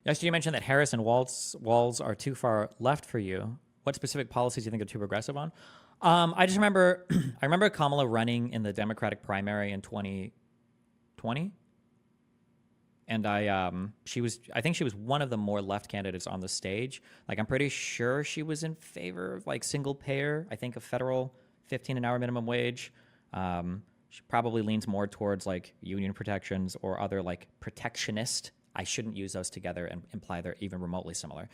Yes, you mentioned that Harris and Walz are too far left for you. What specific policies do you think are too progressive on? I just remember, I remember Kamala running in the Democratic primary in 2020, and I think she was one of the more left candidates on the stage. Like, I'm pretty sure she was in favor of like single payer. I think a federal 15 an hour minimum wage. She probably leans more towards like union protections or other like protectionist. I shouldn't use those together and imply they're even remotely similar.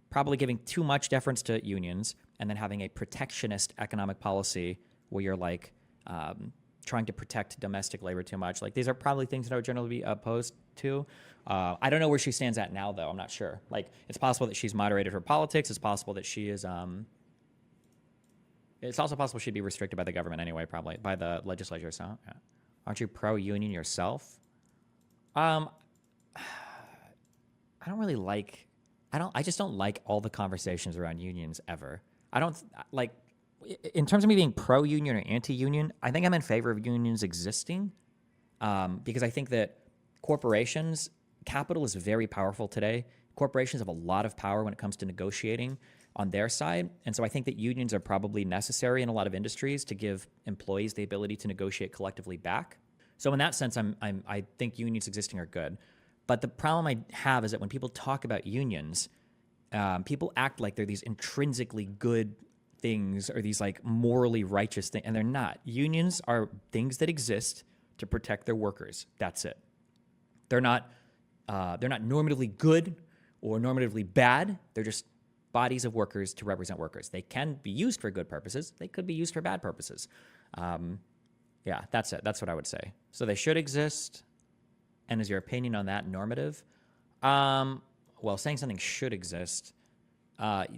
Probably giving too much deference to unions and then having a protectionist economic policy where you're like trying to protect domestic labor too much. Like, these are probably things that I would generally be opposed to. I don't know where she stands at now, though. I'm not sure. Like, it's possible that she's moderated her politics. It's possible that she is. It's also possible she'd be restricted by the government anyway, probably by the legislature. So, yeah. Aren't you pro-union yourself? I don't really like. I just don't like all the conversations around unions ever. I don't like. In terms of me being pro-union or anti-union, I think I'm in favor of unions existing, because I think that capital is very powerful today. Corporations have a lot of power when it comes to negotiating on their side, and so I think that unions are probably necessary in a lot of industries to give employees the ability to negotiate collectively back. So in that sense, I think unions existing are good. But the problem I have is that when people talk about unions, people act like they're these intrinsically good things or these like morally righteous things, and they're not. Unions are things that exist to protect their workers. That's it. They're not normatively good or normatively bad. They're just bodies of workers to represent workers. They can be used for good purposes. They could be used for bad purposes. Yeah, that's it. That's what I would say. So they should exist. And is your opinion on that normative? Well, saying something should exist,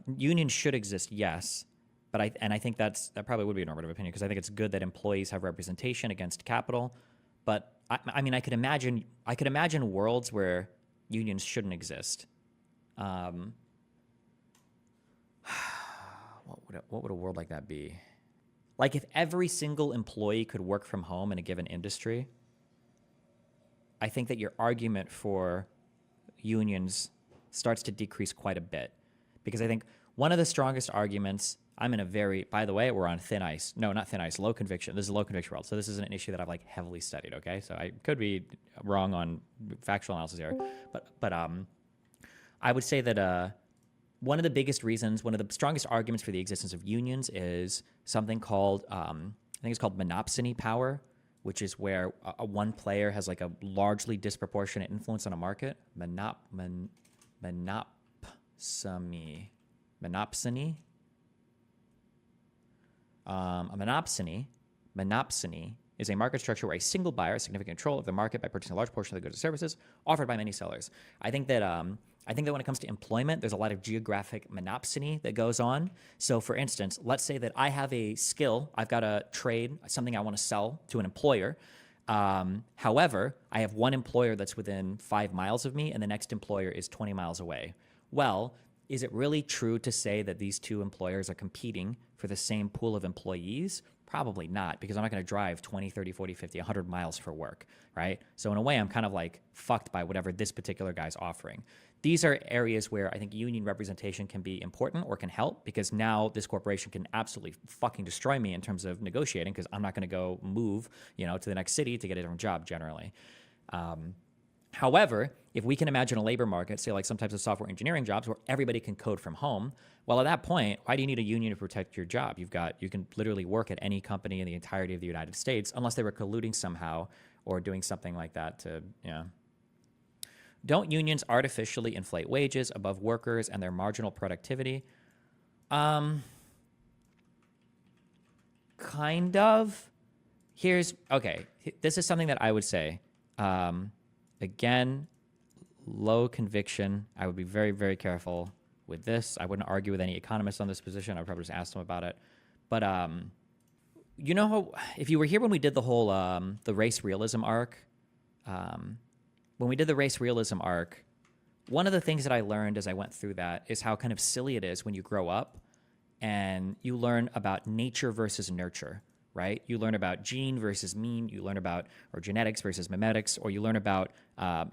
unions should exist, yes. But I think that probably would be a normative opinion, because I think it's good that employees have representation against capital. But I mean, I could imagine worlds where unions shouldn't exist. What would a world like that be? Like, if every single employee could work from home in a given industry, I think that your argument for unions starts to decrease quite a bit. Because I think one of the strongest arguments, by the way, we're on thin ice. No, not thin ice, low conviction. This is a low conviction world. So this is an issue that I've like heavily studied, okay? So I could be wrong on factual analysis here. But I would say that one of the strongest arguments for the existence of unions is something called, I think it's called monopsony power, which is where one player has like a largely disproportionate influence on a market. Monopsony. Monopsony is a market structure where a single buyer has significant control of the market by purchasing a large portion of the goods and services offered by many sellers. I think that when it comes to employment, there's a lot of geographic monopsony that goes on. So for instance, let's say that I have a skill, I've got a trade, something I want to sell to an employer. However, I have one employer that's within 5 miles of me and the next employer is 20 miles away. Well, is it really true to say that these two employers are competing for the same pool of employees? Probably not, because I'm not going to drive 20, 30, 40, 50, 100 miles for work, right? So in a way, I'm kind of like fucked by whatever this particular guy's offering. These are areas where I think union representation can be important or can help, because now this corporation can absolutely fucking destroy me in terms of negotiating, because I'm not going to go move, to the next city to get a different job generally. However, if we can imagine a labor market, say like some types of software engineering jobs where everybody can code from home, well, at that point, why do you need a union to protect your job? You can literally work at any company in the entirety of the United States, unless they were colluding somehow or doing something like that to, Don't unions artificially inflate wages above workers and their marginal productivity? Kind of. This is something that I would say. Again, low conviction. I would be very, very careful with this. I wouldn't argue with any economists on this position. I would probably just ask them about it. But if you were here when we did the whole the race realism arc, when we did the race realism arc, one of the things that I learned as I went through that is how kind of silly it is when you grow up and you learn about nature versus nurture, right? You learn about gene versus mean, you learn about, or genetics versus mimetics, or you learn about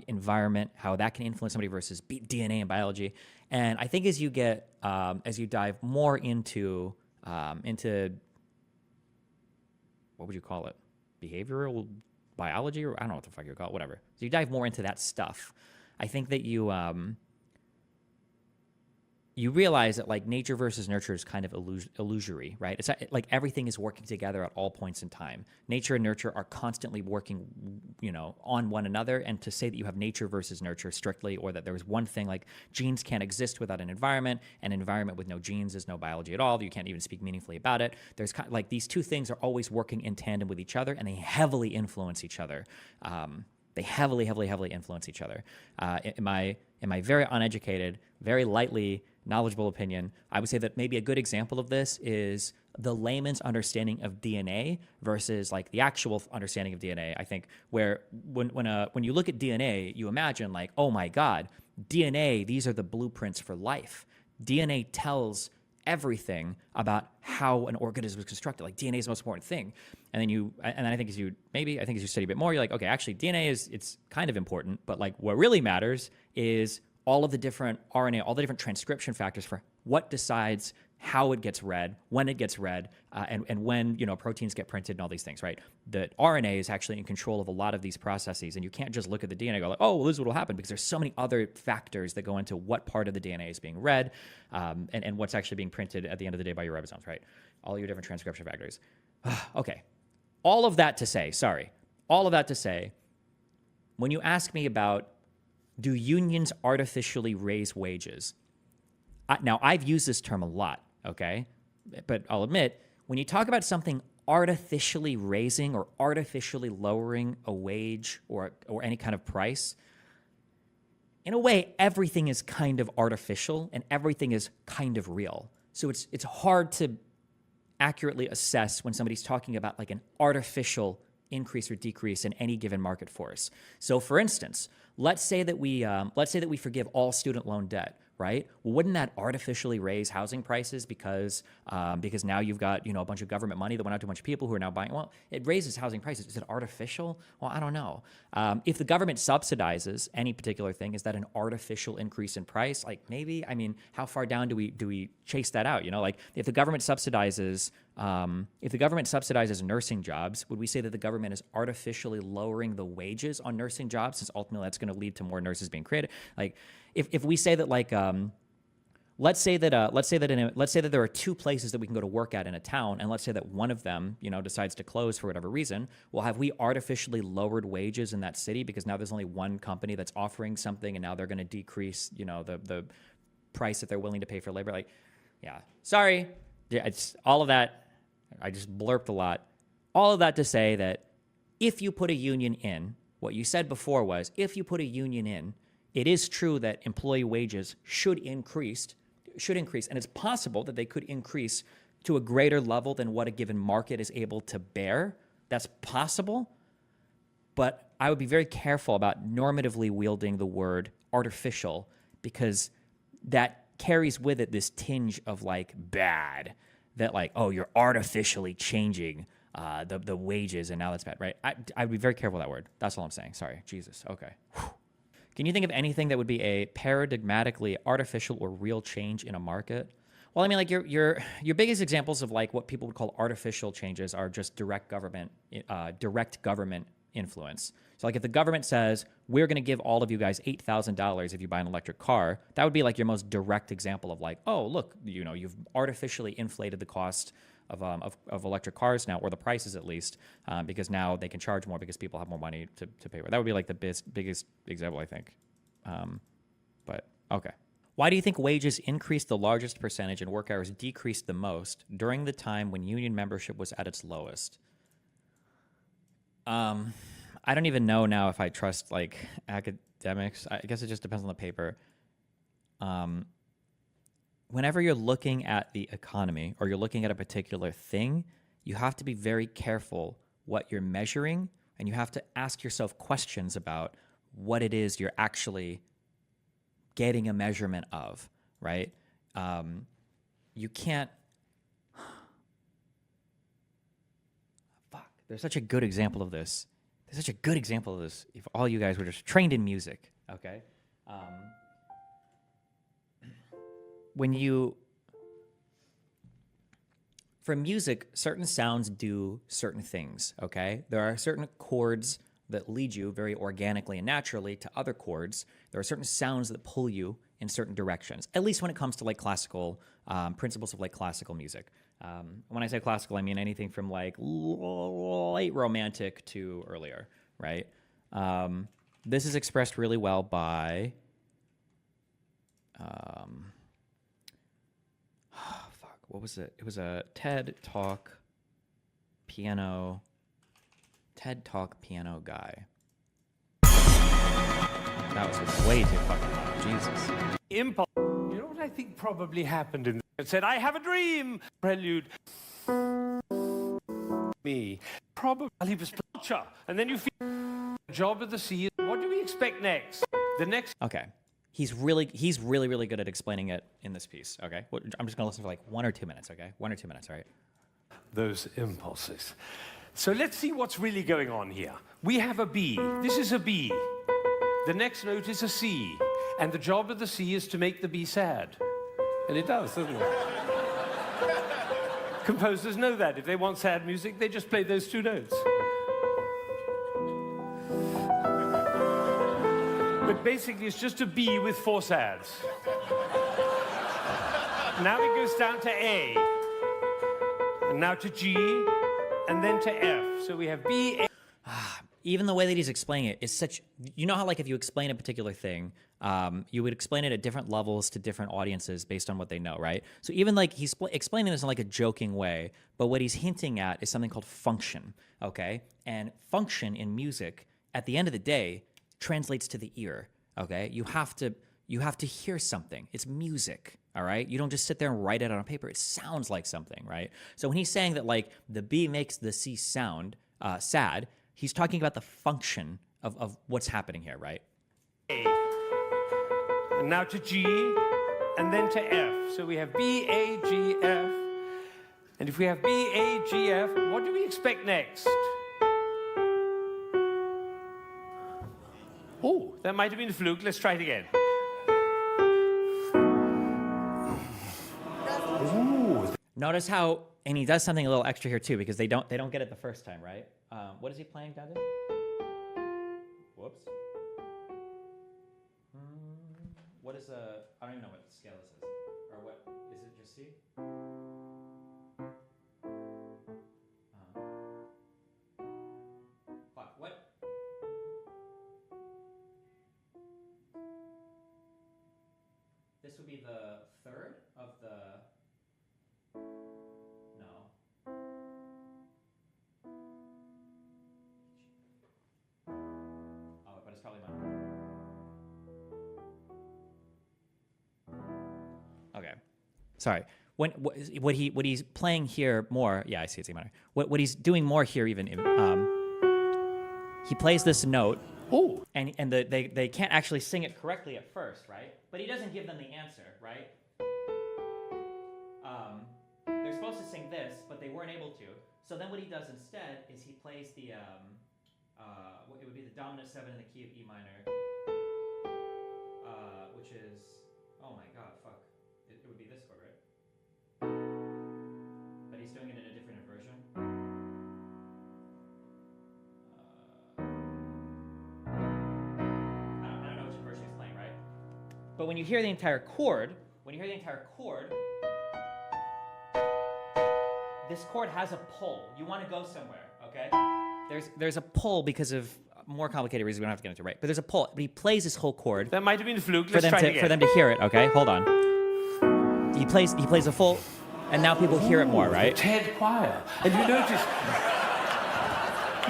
environment, how that can influence somebody versus DNA and biology. And I think as you get, as you dive more into what would you call it? Behavioral biology, or I don't know what the fuck you call it, whatever. So you dive more into that stuff. I think that you realize that like nature versus nurture is kind of illusory, right? It's like everything is working together at all points in time. Nature and nurture are constantly working, on one another. And to say that you have nature versus nurture strictly, or that there's one thing like genes can't exist without an environment with no genes is no biology at all. You can't even speak meaningfully about it. There's kind of like these two things are always working in tandem with each other, and they heavily influence each other. They heavily influence each other. In my very uneducated, very lightly knowledgeable opinion, I would say that maybe a good example of this is the layman's understanding of DNA versus like the actual understanding of DNA. I think where when you look at DNA, you imagine like, oh my God, DNA, these are the blueprints for life. DNA tells everything about how an organism is constructed. Like DNA is the most important thing. And then I think as you study a bit more, you're like, okay, actually DNA it's kind of important, but like what really matters is all of the different RNA, all the different transcription factors for what decides how it gets read, when it gets read, and when proteins get printed and all these things, right? The RNA is actually in control of a lot of these processes, and you can't just look at the DNA and go like, oh, well, this is what will happen, because there's so many other factors that go into what part of the DNA is being read, and what's actually being printed at the end of the day by your ribosomes, right? All your different transcription factors. Okay, all of that to say, when you ask me about do unions artificially raise wages? Now, I've used this term a lot, okay? But I'll admit, when you talk about something artificially raising or artificially lowering a wage or any kind of price, in a way, everything is kind of artificial and everything is kind of real. So it's hard to accurately assess when somebody's talking about like an artificial increase or decrease in any given market force. So, for instance, let's say that we forgive all student loan debt, right? Well, wouldn't that artificially raise housing prices because now you've got a bunch of government money that went out to a bunch of people who are now buying? Well, it raises housing prices. Is it artificial? Well, I don't know. If the government subsidizes any particular thing, is that an artificial increase in price? Like maybe. I mean, how far down do we chase that out? Like if the government subsidizes nursing jobs, would we say that the government is artificially lowering the wages on nursing jobs, since ultimately that's going to lead to more nurses being created? Like, if we say that, like, let's say that there are two places that we can go to work at in a town, and let's say that one of them, decides to close for whatever reason. Well, have we artificially lowered wages in that city because now there's only one company that's offering something, and now they're going to decrease, the price that they're willing to pay for labor? Like, yeah, sorry, yeah, it's all of that. I just blurped a lot. All of that to say that if you put a union in, what you said before was, if you put a union in, it is true that employee wages should increase, and it's possible that they could increase to a greater level than what a given market is able to bear. That's possible, but I would be very careful about normatively wielding the word artificial, because that carries with it this tinge of like bad, that like, oh, you're artificially changing the wages, and now that's bad, right? I'd be very careful with that word. That's all I'm saying. Sorry. Jesus. Okay. Whew. Can you think of anything that would be a paradigmatically artificial or real change in a market? Well, I mean, like your biggest examples of like what people would call artificial changes are just direct government influence. So like if the government says, we're going to give all of you guys $8,000 if you buy an electric car, that would be like your most direct example of like, oh, look, you've artificially inflated the cost of electric cars now, or the prices at least, because now they can charge more because people have more money to pay for. That would be like the biggest example, I think. But okay. Why do you think wages increased the largest percentage and work hours decreased the most during the time when union membership was at its lowest? I don't even know now if I trust like academics. I guess it just depends on the paper. Whenever you're looking at the economy or you're looking at a particular thing, you have to be very careful what you're measuring, and you have to ask yourself questions about what it is you're actually getting a measurement of, right? You can't... There's such a good example of this. There's such a good example of this if all you guys were just trained in music, okay? For music, certain sounds do certain things, okay? There are certain chords that lead you very organically and naturally to other chords. There are certain sounds that pull you in certain directions, at least when it comes to like classical principles of like classical music. When I say classical, I mean anything from like late romantic to earlier, right? This is expressed really well by, what was it? It was a TED Talk piano guy. That was way too fucking loud. Jesus. Impulse. You know what I think probably happened in it said, I have a dream. Prelude. Me. Probably he was culture. And then you feel the job of the sea. What do we expect next? The next. Okay. He's really good at explaining it in this piece, okay? I'm just gonna listen for like 1 or 2 minutes, okay? 1 or 2 minutes, all right? Those impulses. So let's see what's really going on here. We have a B. This is a B. The next note is a C. And the job of the C is to make the B sad. And it does, doesn't it? Composers know that. If they want sad music, they just play those 2 notes. But basically, it's just a B with 4 sads. Now it goes down to A. And now to G. And then to F. So we have B, A. Even the way that he's explaining it is such... You know how, like, if you explain a particular thing, you would explain it at different levels to different audiences based on what they know, right? So even, like, he's explaining this in, like, a joking way, but what he's hinting at is something called function, okay? And function in music, at the end of the day, translates to the ear, okay? You have to hear something. It's music, all right? You don't just sit there and write it on a paper. It sounds like something, right? So when he's saying that, like, the B makes the C sound sad, he's talking about the function of what's happening here, right? A. And now to G, and then to F. So we have B, A, G, F. And if we have B, A, G, F, what do we expect next? Oh, that might have been a fluke. Let's try it again. Ooh. Notice how, and he does something a little extra here too, because they don't get it the first time, right? What is he playing down there? Whoops. What is I don't even know what the scale this is, or what is it? Just C? Fuck. What? This would be the third of the... No. Oh, but it's probably minor. Okay. Sorry. What he's playing here more... Yeah, I see it's A minor. What he's doing more here even... he plays this note... Oh. And they can't actually sing it correctly at first, right? But he doesn't give them the answer, right? They're supposed to sing this, but they weren't able to. So then what he does instead is he plays the, it would be the dominant 7 in the key of E minor, which is, oh my god, fuck. It would be this chord, right? But he's doing it in a different inversion. I don't know which inversion he's playing, right? But when you hear the entire chord, this chord has a pull. You want to go somewhere, okay? There's a pull because of more complicated reasons we don't have to get into, right? But there's a pull. But he plays this whole chord. That might have been a fluke. For them to hear it, okay? Hold on. He plays a full, and now people hear it more, right? TED choir. And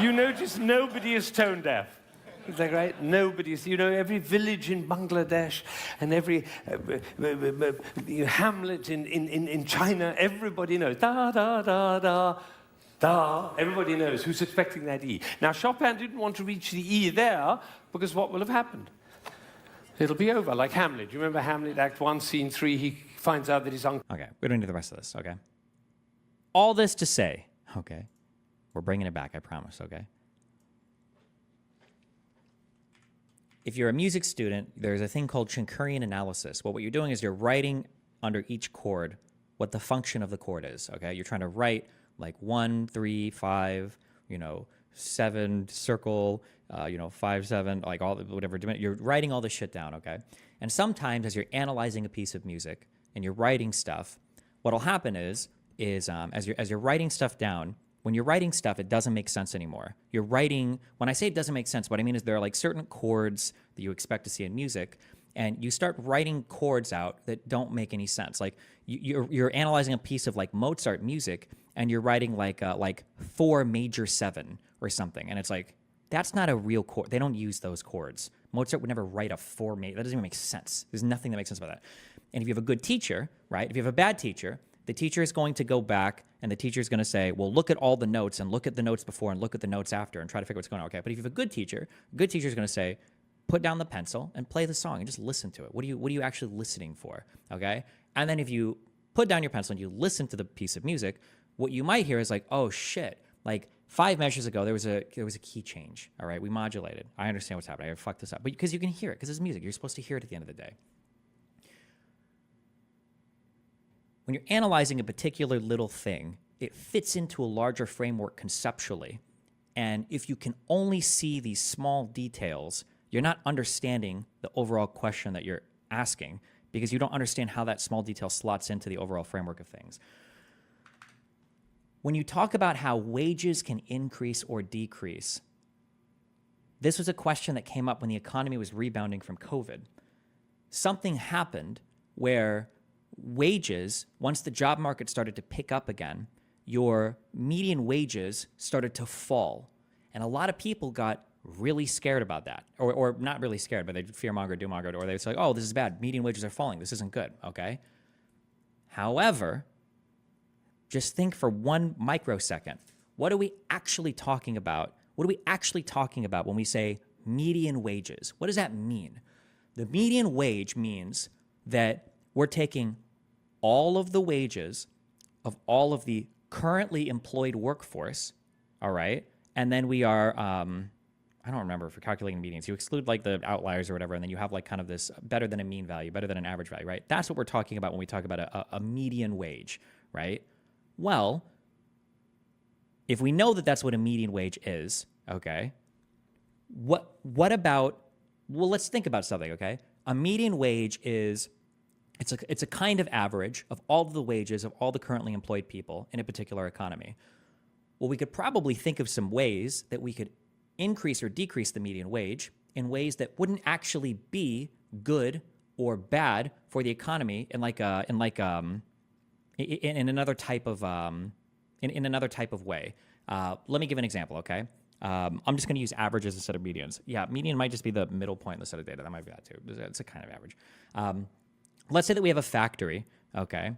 you notice nobody is tone deaf. Is that right? Nobody's, every village in Bangladesh and every hamlet in China, everybody knows. Da, da, da, da, da. Everybody knows who's expecting that E. Now, Chopin didn't want to reach the E there because what will have happened? It'll be over, like Hamlet. You remember Hamlet, Act 1, Scene 3, he finds out that his uncle... Okay, we don't need the rest of this, okay? All this to say, okay, We're bringing it back, I promise, okay? If you're a music student, there's a thing called Schinkerian analysis. What you're doing is you're writing under each chord what the function of the chord is, okay? You're trying to write like 1, 3, 5, 7, circle, 5, 7, like all whatever. You're writing all this shit down, okay? And sometimes as you're analyzing a piece of music and you're writing stuff, what'll happen is as you're writing stuff down, when you're writing stuff, it doesn't make sense anymore. You're writing, when I say it doesn't make sense, what I mean is there are like certain chords that you expect to see in music, and you start writing chords out that don't make any sense. Like you're analyzing a piece of like Mozart music, and you're writing like 4 major 7 or something, and it's like, that's not a real chord. They don't use those chords. Mozart would never write a 4 major. That doesn't even make sense. There's nothing that makes sense about that. And if you have a good teacher, right? If you have a bad teacher, the teacher is going to go back and the teacher is going to say, well, look at all the notes and look at the notes before and look at the notes after and try to figure what's going on. Okay, but if you have a good teacher is going to say, put down the pencil and play the song and just listen to it. What are you actually listening for? Okay, and then if you put down your pencil and you listen to the piece of music, what you might hear is like, oh shit, like 5 measures ago there was a key change. All right, we modulated. I understand what's happening. I fucked this up, but because you can hear it because it's music, you're supposed to hear it at the end of the day. When you're analyzing a particular little thing, it fits into a larger framework conceptually. And if you can only see these small details, you're not understanding the overall question that you're asking because you don't understand how that small detail slots into the overall framework of things. When you talk about how wages can increase or decrease, this was a question that came up when the economy was rebounding from COVID. Something happened where wages, once the job market started to pick up again, your median wages started to fall. And a lot of people got really scared about that. Or not really scared, but they'd fearmonger, doommonger, or they'd say, oh, this is bad. Median wages are falling. This isn't good, okay? However, just think for 1 microsecond. What are we actually talking about? What are we actually talking about when we say median wages? What does that mean? The median wage means that we're taking all of the wages of all of the currently employed workforce, all right? And then we are, I don't remember for calculating medians. You exclude like the outliers or whatever, and then you have like kind of this better than a mean value, better than an average value, right? That's what we're talking about when we talk about a median wage, right? Well, if we know that that's what a median wage is, okay, what about, well, let's think about something, okay? A median wage is, it's a kind of average of all of the wages of all the currently employed people in a particular economy. Well, we could probably think of some ways that we could increase or decrease the median wage in ways that wouldn't actually be good or bad for the economy in another type of way. Let me give an example, okay? I'm just going to use averages instead of medians. Yeah, median might just be the middle point in the set of data. That might be that too. It's a kind of average. Let's say that we have a factory, okay?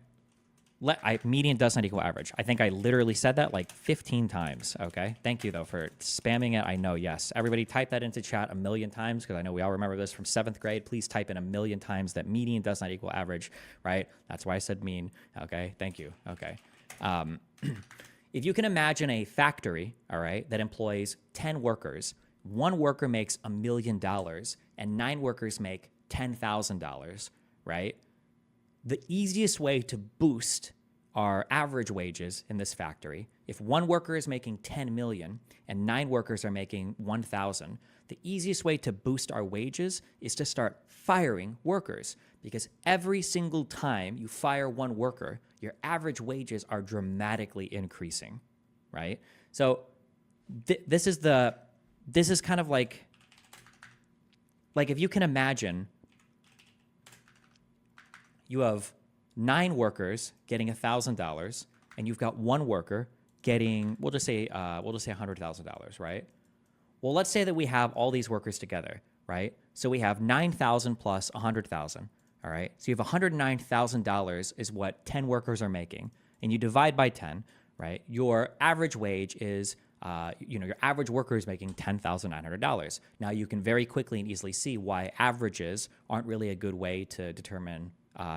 Median does not equal average. I think I literally said that like 15 times, okay? Thank you, though, for spamming it. I know, yes. Everybody type that into chat 1,000,000 times because I know we all remember this from 7th grade. Please type in 1,000,000 times that median does not equal average, right? That's why I said mean, okay? Thank you, okay? If you can imagine a factory, all right, that employs 10 workers, 1 worker makes $1 million and 9 workers make $10,000, right? The easiest way to boost our average wages in this factory, if 1 worker is making 10 million and 9 workers are making 1,000, the easiest way to boost our wages is to start firing workers, because every single time you fire 1 worker, your average wages are dramatically increasing, right? So this is kind of like if you can imagine, you have 9 workers getting $1,000, and you've got 1 worker getting, we'll just say $100,000, right? Well, let's say that we have all these workers together, right? So we have 9,000 plus 100,000, all right? So you have $109,000 is what 10 workers are making, and you divide by 10, right? Your average wage is your average worker is making $10,900. Now you can very quickly and easily see why averages aren't really a good way to determine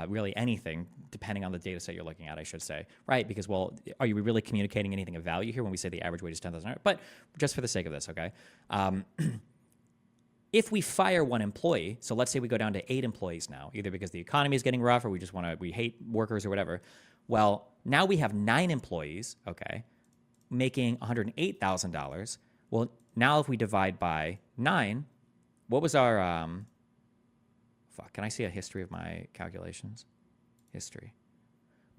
really anything, depending on the data set you're looking at, I should say, right? Because, well, are you really communicating anything of value here when we say the average wage is $10,000? But just for the sake of this, okay? If we fire one employee, so let's say we go down to 8 employees now, either because the economy is getting rough or we hate workers or whatever. Well, now we have 9 employees, okay, making $108,000. Well, now if we divide by 9, what was our, can I see a history of my calculations? History.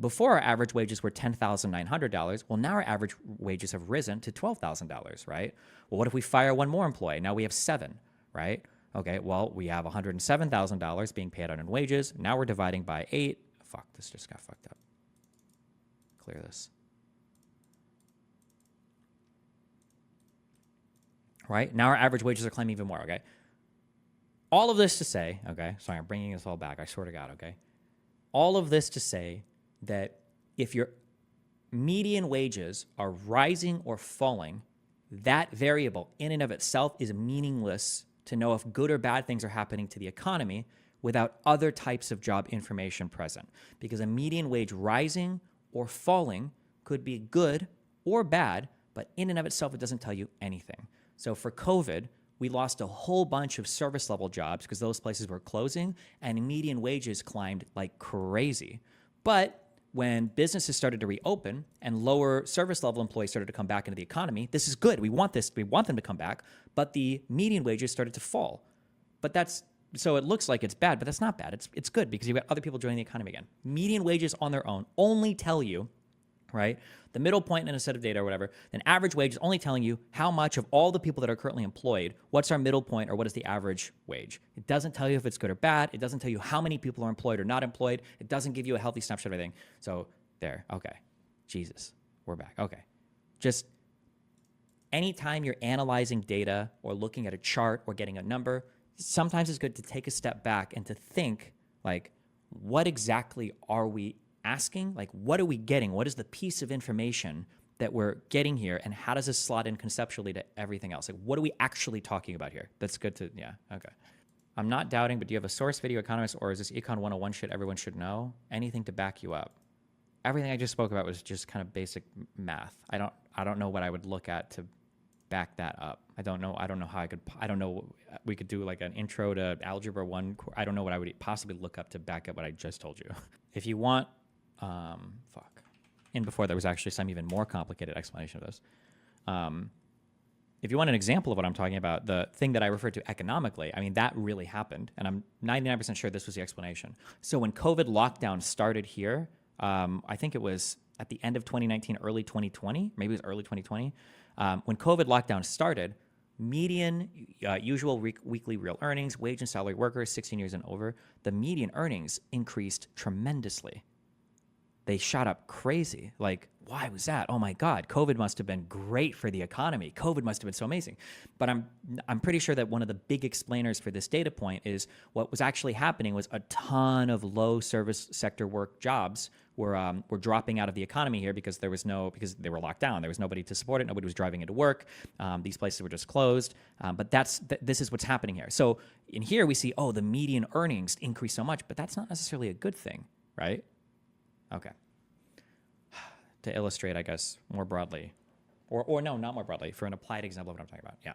Before our average wages were $10,900, well, now our average wages have risen to $12,000, right? Well, what if we fire one more employee? Now we have 7, right? Okay, well, we have $107,000 being paid out in wages. Now we're dividing by 8. This just got fucked up. Clear this. Right? Now our average wages are climbing even more, okay? All of this to say, okay, sorry, I'm bringing this all back, I swear to God, okay? All of this to say that if your median wages are rising or falling, that variable in and of itself is meaningless to know if good or bad things are happening to the economy without other types of job information present. Because a median wage rising or falling could be good or bad, but in and of itself, it doesn't tell you anything. So for COVID, we lost a whole bunch of service level jobs because those places were closing and median wages climbed like crazy. But when businesses started to reopen and lower service level employees started to come back into the economy, this is good. We want them to come back, but the median wages started to fall. So it looks like it's bad, but that's not bad. It's good because you've got other people joining the economy again. Median wages on their own only tell you, right, the middle point in a set of data or whatever, then average wage is only telling you how much of all the people that are currently employed, what's our middle point or what is the average wage. It doesn't tell you if it's good or bad. It doesn't tell you how many people are employed or not employed. It doesn't give you a healthy snapshot of everything. So there, okay. Jesus, we're back. Okay. Just anytime you're analyzing data or looking at a chart or getting a number, sometimes it's good to take a step back and to think, like, what exactly are we asking? Like, what are we getting? What is the piece of information that we're getting here? And how does this slot in conceptually to everything else? Like, what are we actually talking about here? That's good to, yeah, okay. I'm not doubting, but do you have a source, video, economist, or is this Econ 101 shit everyone should know? Anything to back you up? Everything I just spoke about was just kind of basic math. I don't know what I would look at to back that up. I don't know how we could do like an intro to algebra 1. I don't know what I would possibly look up to back up what I just told you. If you want, and before there was actually some even more complicated explanation of this. If you want an example of what I'm talking about, the thing that I referred to economically, I mean, that really happened. And I'm 99% sure this was the explanation. So when COVID lockdown started here, I think it was at the end of 2019, early 2020, maybe it was early 2020. When COVID lockdown started, median usual weekly real earnings, wage and salary workers, 16 years and over, the median earnings increased tremendously. They shot up crazy. Like, why was that? Oh my God, COVID must have been great for the economy. COVID must have been so amazing. But I'm pretty sure that one of the big explainers for this data point is what was actually happening was a ton of low service sector work jobs were dropping out of the economy here because they were locked down. There was nobody to support it. Nobody was driving into work. These places were just closed. But this is what's happening here. So in here we see, the median earnings increase so much, but that's not necessarily a good thing, right? Okay. To illustrate, I guess, more broadly, or no, not more broadly, for an applied example of what I'm talking about. Yeah.